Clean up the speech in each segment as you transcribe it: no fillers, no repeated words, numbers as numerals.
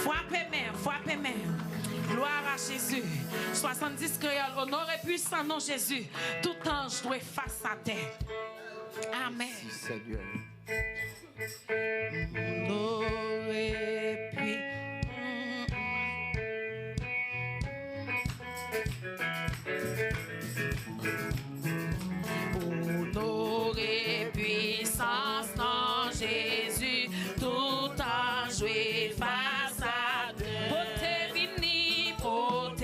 Frappez main. Gloire à Jésus. 70 créoles, honore et puissant nom Jésus. Tout ange doit face à terre. Amen. Merci Seigneur. Honore et puis. Honore et puissance nom Jésus. Tout ange doit face à terre. Pote vini, couronne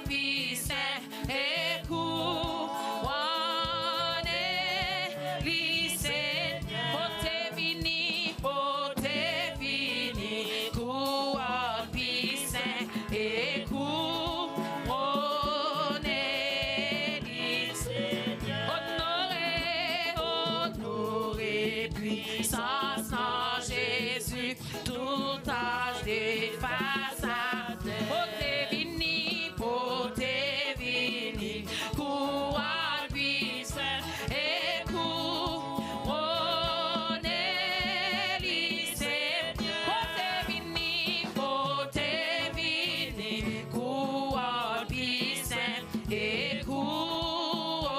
puissant et couronne lycée. Pote vini, couronne puissant et couronne lycée. Honoré, puissance en Jésus, tout âge des face à terre. Pote vini, couronne puissant et couronne lycée. Pote vini, couronne puissant et couronne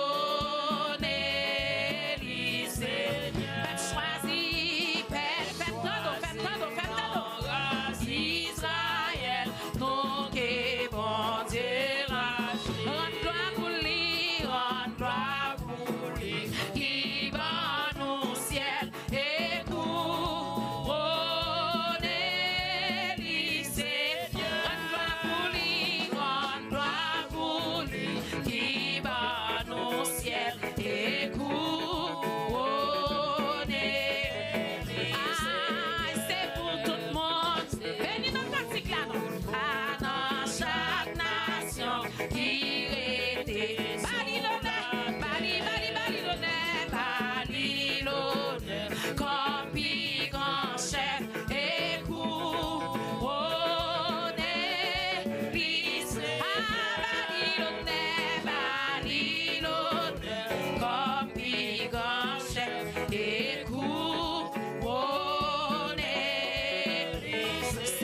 lycée. Père choisi, Père, faites cadeau. Israël, nous qui bon Dieu, rends gloire pour lui, qui va nous ciel et couronne lycée. Rends gloire pour lui, qui va nous ciel et couronne lycée. C'est pour tout le monde. Venez dans le cantique là, non? Dans chaque nation qui était Babylone, comme grand chef et couronne lycée. Babylone, comme grand chef et couronne lycée.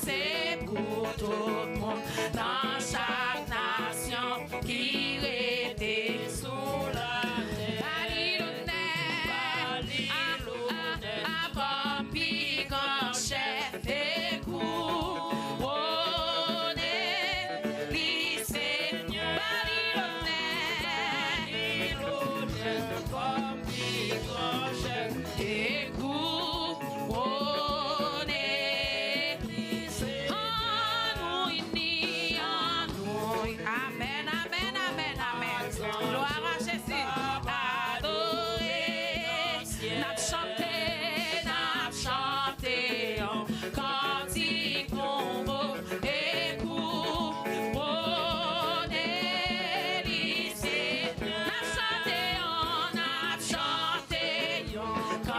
C'est pour tout le monde, dans chaque nation qui était sous la terre. Babylone, grand chef et couronne lycée. Babylone, grand chef et couronne lycée. Amen. Gloire à Jésus. Adorer. N'a chanté cantique nouveau et couronne lycée. N'a chanté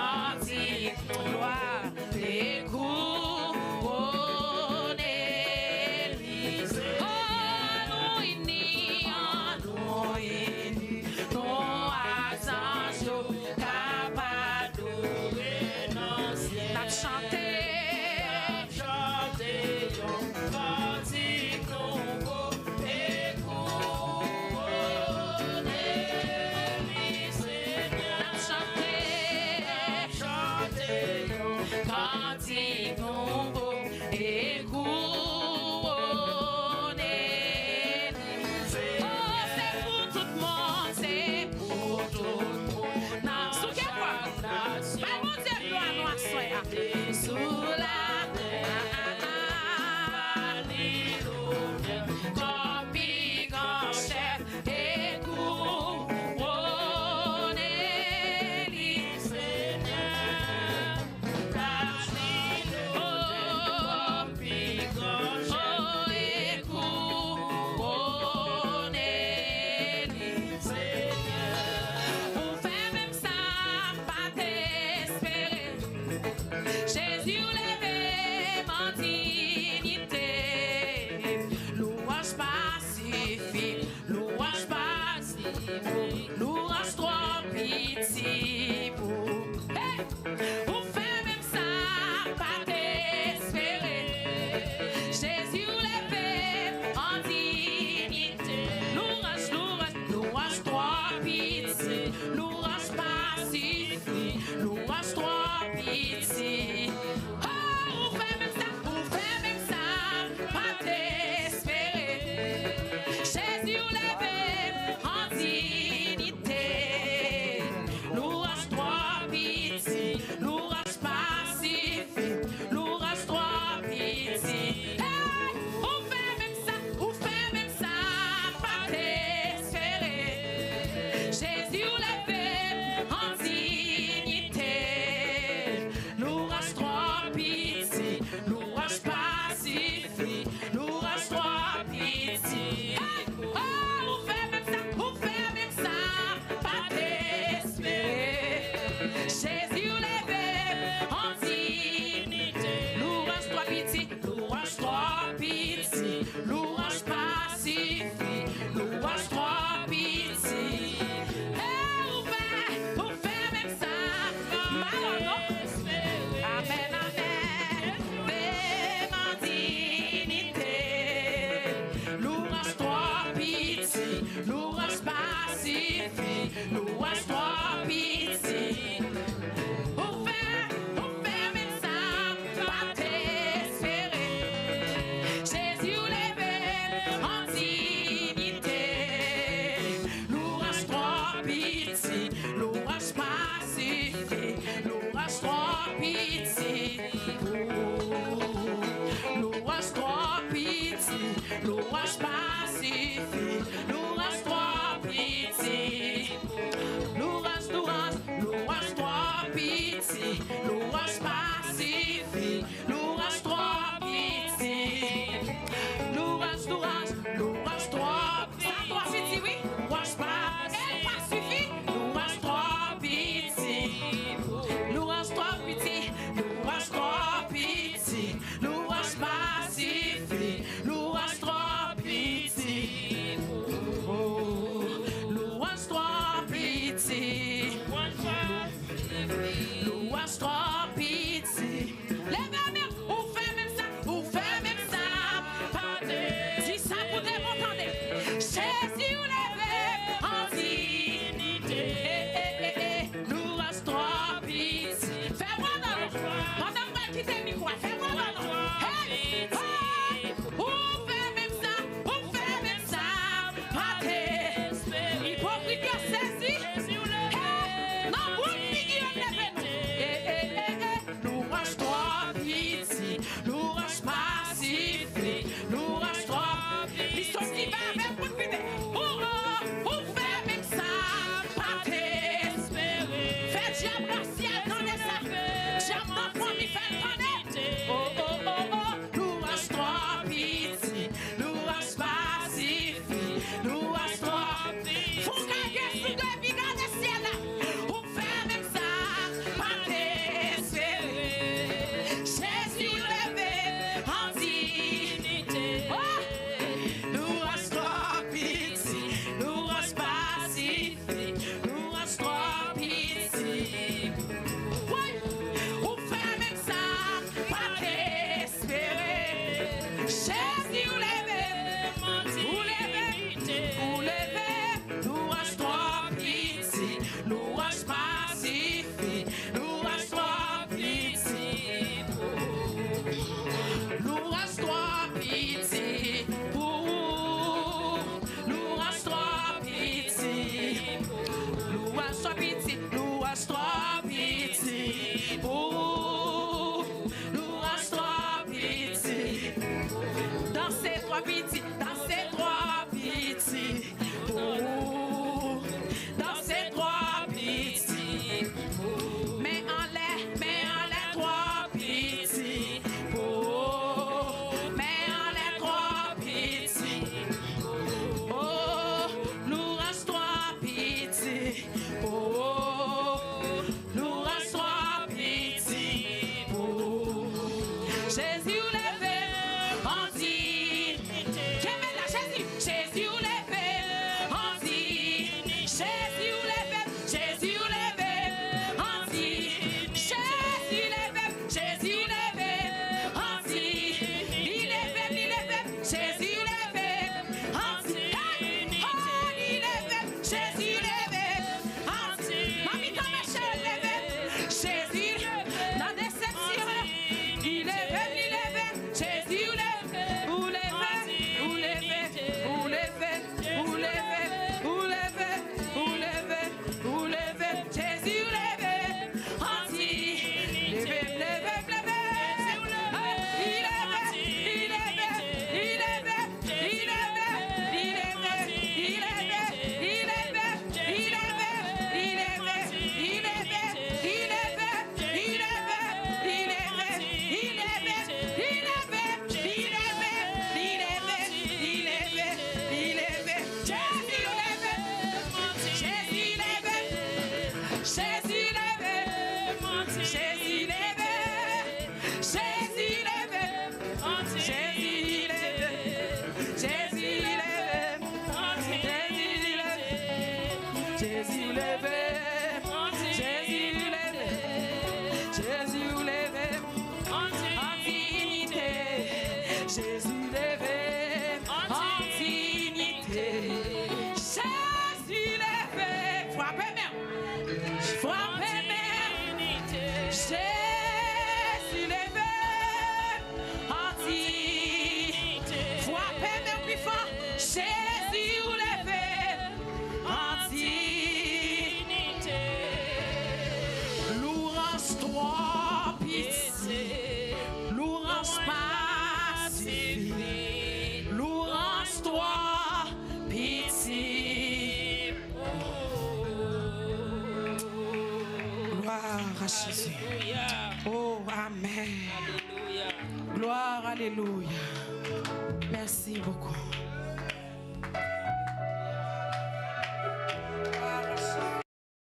cantique gloire et couronne lycée. Non accent capable d'adorer non ciel. N'a chanté cantique nouveau et couronne lycée. N'a chanté cantique nouveau et couronne lycée. Oh, c'est pour tout le monde, c'est pour tout le monde. Non, sous quel point? Mais mon Dieu, gloire nous assoya. Sous la Alléluia, comme grand chef et couronne lycée. Alléluia, nous reste pacifique, nous reste trois petits. Hey, on fait même ça, pas t'espérer. Jésus levé en dignité, nous reste trois petits, nous reste pacifique, nous reste trois petits. Hey, oh, on fait même ça, pas t'espérer. Jésus levé en dignité, nous reste trois petits, nous reste trois petits, nous reste pacifique, nous reste trois petits. Hey, on fait même ça, malheureusement. Amen, amen, même en dignité, nous reste trois petits, nous reste pacifique, nous reste trois petits. On fait même ça, pas t'espérer. Jésus levé en dignité, nous reste trois petits, nous reste pacifique, nous reste trois petits. Nous reste trois petits, nous reste pacifique, nous reste trois petits. Nous reste trois petits, nous reste pacifique, nous reste trois petits. Nous reste trois petits, oui, nous reste pacifique, nous reste trois petits. Nous reste trois petits, nous reste trois petits, nous reste pacifique, nous reste trois petits. Oh, nous reste trois petits, nous reste trois petits. Lève la main, ou fait même ça, dis ça pour te m'entendre. Jésus levé en dignité, nous reste trois petits. Fais-moi dans l'eau, pendant que je quitte le micro, fais-moi dans l'eau. Hey, hey, ou fait même ça, pas t'espérer. Hypocrite qui a saisi, non, vous figurez nous reste trois petits, nous reste pacifique, nous reste trois. L'histoire qui va avec vous fider. Pour faire même ça, pas t'espérer. Faites diable dans le ciel, connaissez ça. Diable dans le fond, il fait connaître. Oh, nous reste trois petits, nous reste pacifique, nous reste trois. Faut qu'un gars sous de vie dans le ciel là. Pour faire même ça, pas t'espérer. Jésus levé en dignité. Oh, nous reste trois petits, nous reste pacifique, nous reste trois petits. Oui, on fait même ça, pas t'espérer. Jésus levé, nous reste trois petits, nous reste pacifique, nous reste trois petits. Nous reste trois petits, nous reste trois petits, nous reste trois petits, nous reste trois petits, nous reste trois petits. Dans ces trois petits, dans ces trois petits, dans ces trois petits. Mais en l'air trois petits. Mais en l'air trois petits. Oh, nous reste trois petits. Oh, nous reste trois petits. Jésus levé en dignité. Jésus levé en dignité. Jésus levé. Frappez même. Frappez même. Jésus levé en dignité. Frappez même plus fort. Jésus levé en dignité. Louange toi, pitié. Louange pacifique. Louange toi, pitié. Gloire à Jésus. Oh, Amen. Gloire, alléluia. Merci beaucoup.